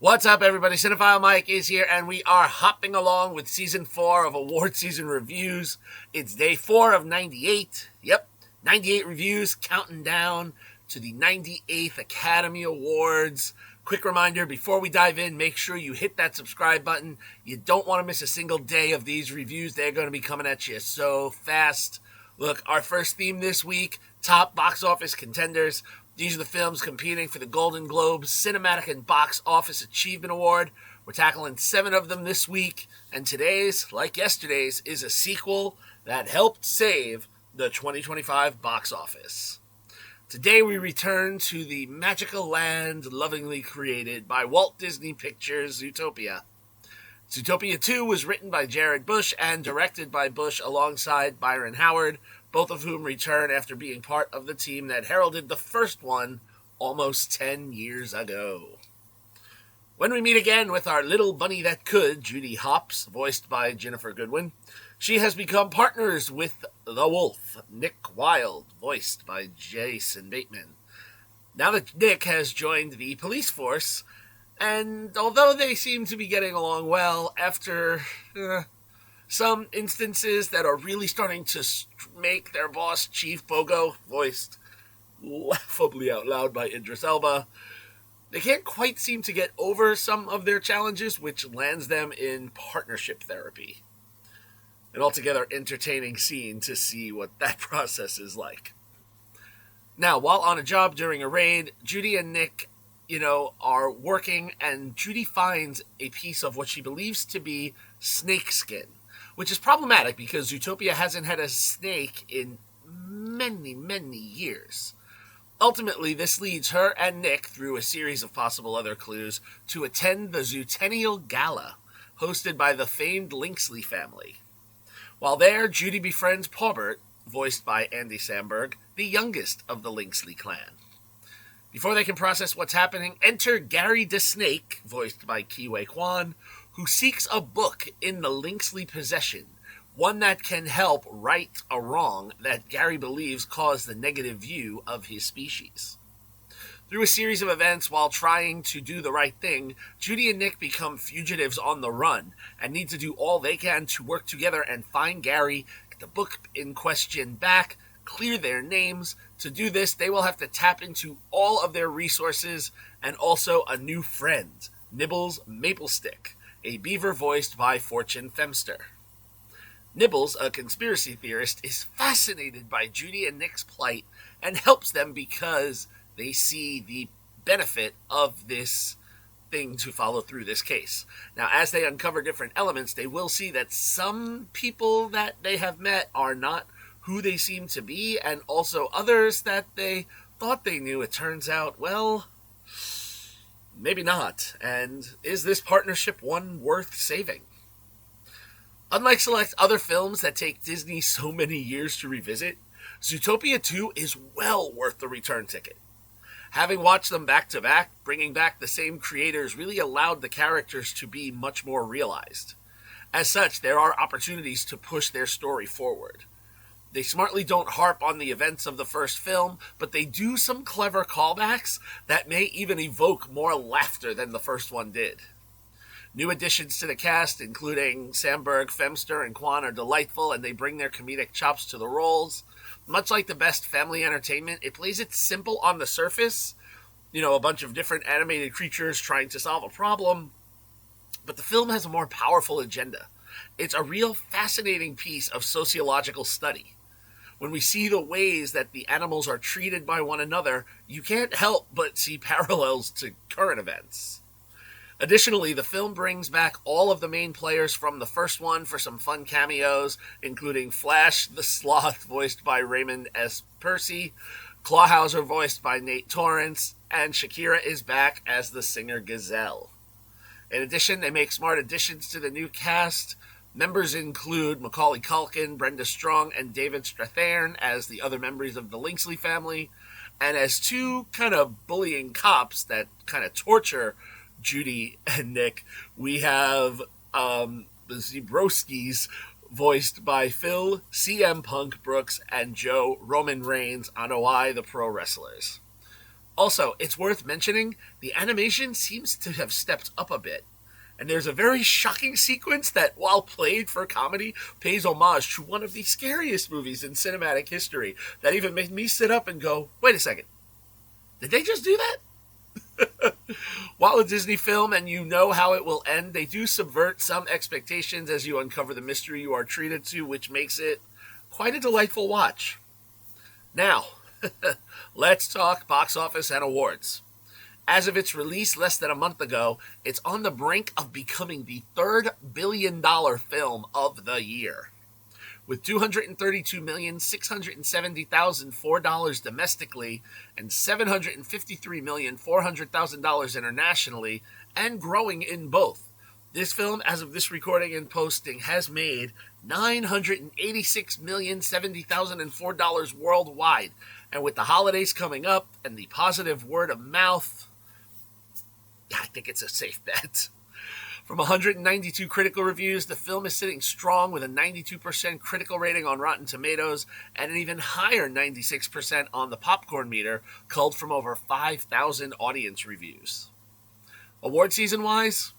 What's up, everybody? Cinephile Mike is here, and we are hopping along with Season 4 of Award Season Reviews. It's Day 4 of 98. Yep, 98 reviews, counting down to the 98th Academy Awards. Quick reminder, before we dive in, make sure you hit that subscribe button. You don't want to miss a single day of these reviews. They're going to be coming at you so fast. Look, our first theme this week, top box office contenders. These are the films competing for the Golden Globe Cinematic and Box Office Achievement Award. We're tackling 7 of them this week, and today's, like yesterday's, is a sequel that helped save the 2025 box office. Today we return to the magical land lovingly created by Walt Disney Pictures' Zootopia. Zootopia 2 was written by Jared Bush and directed by Bush alongside Byron Howard, both of whom return after being part of the team that heralded the first one almost 10 years ago. When we meet again with our little bunny that could, Judy Hopps, voiced by Ginnifer Goodwin, she has become partners with the wolf, Nick Wilde, voiced by Jason Bateman. Now that Nick has joined the police force, and although they seem to be getting along well, after some instances that are really starting to make their boss, Chief Bogo, voiced laughably out loud by Idris Elba, they can't quite seem to get over some of their challenges, which lands them in partnership therapy. An altogether entertaining scene to see what that process is like. Now, while on a job during a raid, Judy and Nick, are working, and Judy finds a piece of what she believes to be snake skin, which is problematic because Zootopia hasn't had a snake in many, many years. Ultimately, this leads her and Nick, through a series of possible other clues, to attend the Zootennial Gala, hosted by the famed Linksley family. While there, Judy befriends Paubert, voiced by Andy Samberg, the youngest of the Linksley clan. Before they can process what's happening, enter Gary DeSnake, voiced by Kiwi Kwan, who seeks a book in the Linksley possession, one that can help right a wrong that Gary believes caused the negative view of his species. Through a series of events while trying to do the right thing, Judy and Nick become fugitives on the run and need to do all they can to work together and find Gary, get the book in question back, clear their names. To do this, they will have to tap into all of their resources and also a new friend, Nibbles Maplestick, a beaver voiced by Fortune Femster. Nibbles, a conspiracy theorist, is fascinated by Judy and Nick's plight and helps them because they see the benefit of this thing to follow through this case. Now, as they uncover different elements, they will see that some people that they have met are not who they seem to be, and also others that they thought they knew, it turns out, well, maybe not. And is this partnership one worth saving? Unlike select other films that take Disney so many years to revisit, Zootopia 2 is well worth the return ticket. Having watched them back to back, bringing back the same creators really allowed the characters to be much more realized. As such, there are opportunities to push their story forward. They smartly don't harp on the events of the first film, but they do some clever callbacks that may even evoke more laughter than the first one did. New additions to the cast, including Samberg, Femster, and Kwan, are delightful, and they bring their comedic chops to the roles. Much like the best family entertainment, it plays it simple on the surface. A bunch of different animated creatures trying to solve a problem. But the film has a more powerful agenda. It's a real fascinating piece of sociological study. When we see the ways that the animals are treated by one another, you can't help but see parallels to current events. Additionally, the film brings back all of the main players from the first one for some fun cameos, including Flash the Sloth, voiced by Raymond S. Percy, Clawhauser, voiced by Nate Torrance, and Shakira is back as the singer Gazelle. In addition, they make smart additions to the new cast. Members include Macaulay Culkin, Brenda Strong, and David Strathairn as the other members of the Linksley family, and as two kind of bullying cops that kind of torture Judy and Nick, we have the Zebrowskis, voiced by Phil, CM Punk Brooks, and Joe Roman Reigns on OI, the pro wrestlers. Also, it's worth mentioning the animation seems to have stepped up a bit. And there's a very shocking sequence that, while played for comedy, pays homage to one of the scariest movies in cinematic history that even made me sit up and go, wait a second, did they just do that? While a Disney film and you know how it will end, they do subvert some expectations as you uncover the mystery you are treated to, which makes it quite a delightful watch. Now, let's talk box office and awards. As of its release less than a month ago, it's on the brink of becoming the third billion-dollar film of the year. With $232,670,004 domestically and $753,400,000 internationally, and growing in both. This film, as of this recording and posting, has made $986,070,004 worldwide. And with the holidays coming up and the positive word of mouth, I think it's a safe bet. From 192 critical reviews, the film is sitting strong with a 92% critical rating on Rotten Tomatoes and an even higher 96% on the popcorn meter, culled from over 5,000 audience reviews. Award season-wise,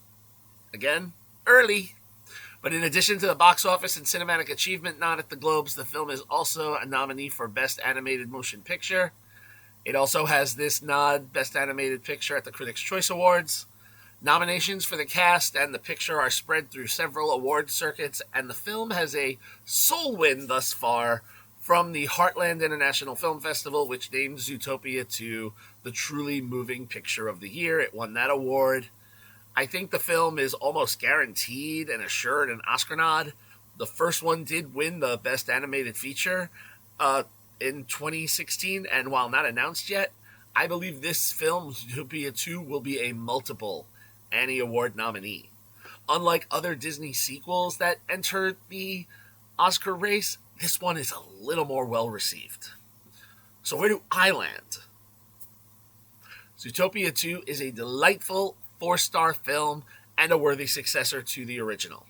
again, early. But in addition to the box office and cinematic achievement nod at the Globes, the film is also a nominee for Best Animated Motion Picture. It also has this nod, Best Animated Picture, at the Critics' Choice Awards. Nominations for the cast and the picture are spread through several award circuits, and the film has a sole win thus far from the Heartland International Film Festival, which named Zootopia to the truly moving picture of the year. It won that award. I think the film is almost guaranteed and assured an Oscar nod. The first one did win the Best Animated Feature in 2016, and while not announced yet, I believe this film, Zootopia 2, will be a multiple Annie Award nominee. Unlike other Disney sequels that enter the Oscar race, this one is a little more well received. So where do I land? Zootopia 2 is a delightful 4-star film and a worthy successor to the original.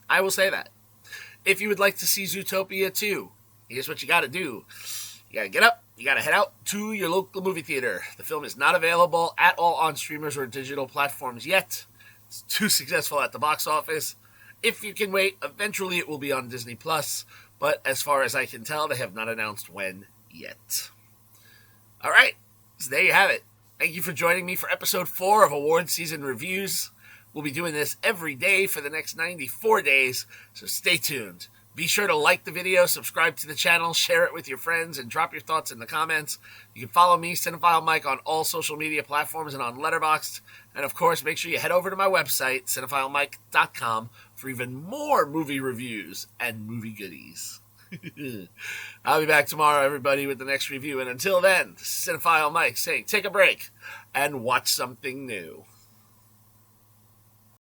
I will say that. If you would like to see Zootopia 2, here's what you gotta do. You gotta get up, you gotta head out to your local movie theater. The film is not available at all on streamers or digital platforms yet. It's too successful at the box office. If you can wait, eventually it will be on Disney Plus, but as far as I can tell, they have not announced when yet. Alright, so there you have it. Thank you for joining me for episode 4 of Award Season Reviews. We'll be doing this every day for the next 94 days, so stay tuned. Be sure to like the video, subscribe to the channel, share it with your friends, and drop your thoughts in the comments. You can follow me, Cinephile Mike, on all social media platforms and on Letterboxd. And of course, make sure you head over to my website, cinephilemike.com, for even more movie reviews and movie goodies. I'll be back tomorrow, everybody, with the next review. And until then, Cinephile Mike saying take a break and watch something new.